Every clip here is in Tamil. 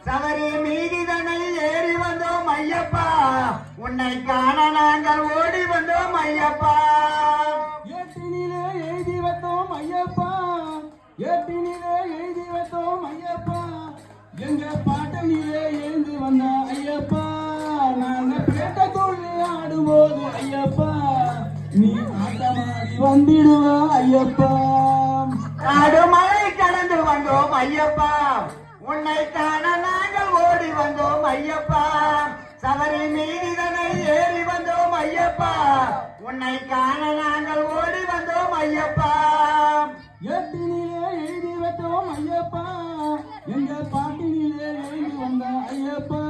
சபரி மீதிதனை ஏறி வந்தோம் ஐயப்பா, உன்னை காண நாங்கள் ஓடி வந்தோம் ஐயப்பா. ஏட்டினிலே எழுதி வைத்தோம் ஐயப்பா, ஏட்டினிலே எழுதி வைத்தோம் ஐயப்பா, எங்க பாட்டனிலே எழுந்து வந்த ஐயப்பா, நாங்க பேட்ட துள்ளி ஆடும்போது ஐயப்பா, நீ ஆட்டமாடி வந்திடுவா ஐயப்பா. காடு மலை கடந்து வந்தோம் ஐயப்பா, உன்னை காண நாங்கள் ஓடி வந்தோம் ஐயப்பா. சபரி மீதிதனை ஏறி வந்தோம் ஐயப்பா, உன்னை காண நாங்கள் ஓடி வந்தோம் ஐயப்பா. ஏட்டினிலே எழுதி வைத்தோம் ஐயப்பா, எங்க பாட்டினிலே எழுதி வந்த ஐயப்பா,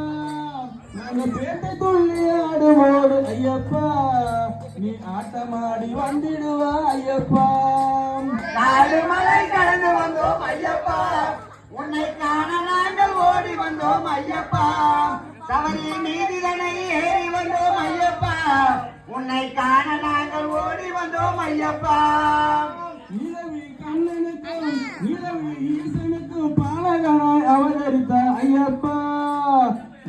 நாங்க பேட்டை துள்ளி ஆடுவோடு ஐயப்பா, நீ ஆட்டமாடி வந்திடுவா ஐயப்பா. காடு மலை கடந்து வந்தோம் ஐயப்பா, உன்னை காண நாங்கள் ஓடி வந்தோம் ஐயப்பா. சபரி மீதிதனை ஏறி வந்தோம் ஐயப்பா, உன்னை காண நாங்கள் ஓடி வந்தோம் ஐயப்பா. நிலவி கண்ணனுக்கும் நிலவி ஈசனுக்கும் பாலகனாய் அவதரித்த ஐயப்பா,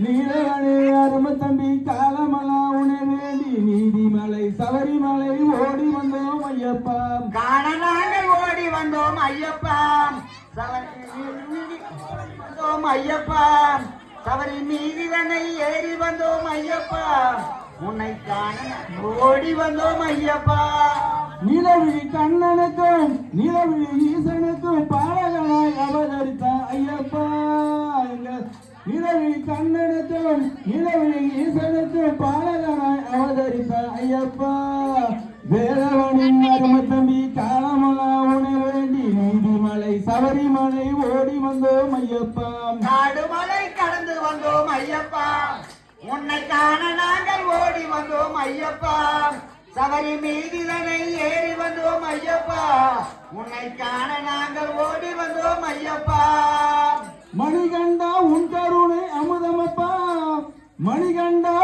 நீலவனே அரும தம்பி காலமலா உனை வேண்டி நீதிமலை சபரிமலை ஓடி வந்தோம் ஐயப்பா. காண நாங்கள் ஓடி வந்தோம் ஐயப்பா, சபரி வந்தோம் ஐயப்பா. சபரி மீதிதனை ஏறி வந்தோம் ஐயப்பா, உன்னை காண ஓடி வந்தோம் ஐயப்பா. நிலவி கண்ணனுக்கும் நிலவி ஈசனுக்கும் பாலகனாய் அவதரித்த ஐயப்பா, எங்க நிலவி கண்ணனுக்கும் நிலவி ஈசனுக்கும் பாலகனாய் அவதரித்த ஐயப்பா, வேலவனின் அரும தம்பி காலமலா உனை வேண்டி நீதிமலை சபரிமலை ஓடி வந்தோம் ஐயப்பா. காடு மலை கடந்து வந்தோம் ஐயப்பா, உன்னை காண நாங்கள் ஓடி வந்தோம் ஐயப்பா. சபரி மீதிதனை ஏறி வந்தோம் ஐயப்பா, உன்னை காண நாங்கள் ஓடி வந்தோம் ஐயப்பா. மணிகண்டா உன் கருணை அமுதமப்பா, மணிகண்டா